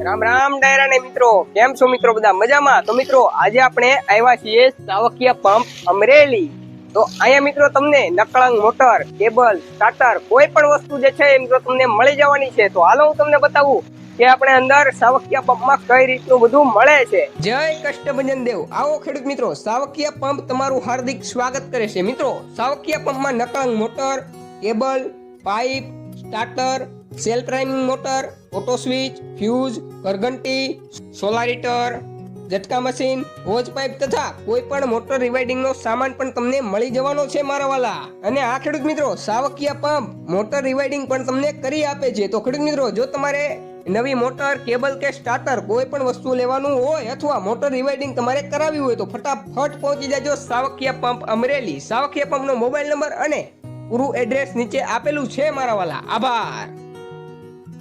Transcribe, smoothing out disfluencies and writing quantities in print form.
રામ રામ ડાયરા ને મિત્રો, કેમ છો મિત્રો? બધા મજામાં? તો મિત્રો આજે આપણે આવ્યા છીએ સાવકિયા પંપ અમરેલી. તો અહીંયા મિત્રો તમને નકળંગ મોટર, કેબલ, સ્ટાર્ટર કોઈ પણ વસ્તુ જે છે એ મિત્રો તમને મળી જવાની છે. તો હાલો હું તમને બતાવું કે આપણે અંદર સાવકિયા પંપમાં કઈ રીતનું બધું મળે છે. જય કષ્ટભંજન દેવ. આવો ખેડૂત મિત્રો, સાવકિયા પંપ તમારું હાર્દિક સ્વાગત કરે છે. મિત્રો સાવકિયા પંપમાં Nakalang motor, cable, pipe, starter, self driving motor, auto switch, fuse, ઘરઘંટી, સોલારીટર, ઝટકા મશીન, હોજ પાઇપ તથા કોઈ પણ મોટર રિવાઇડિંગ નો સામાન પણ તમને મળી જવાનો છે મારા વાલા. અને આ ખેડૂત મિત્રો સાવકિયા પંપ મોટર રિવાઇડિંગ પણ તમને કરી આપે છે. તો ખેડૂત મિત્રો, જો તમારે નવી મોટર, કેબલ કે સ્ટાર્ટર કોઈ પણ વસ્તુ લેવાનું હોય અથવા મોટર રિવાઇડિંગ તમારે કરાવી હોય તો ફટાફટ પહોંચી જાજો સાવકિયા પંપ અમરેલી. સાવકિયા પંપ નો મોબાઈલ નંબર અને પૂરું એડ્રેસ નીચે આપેલું છે મારા વાલા. આભાર.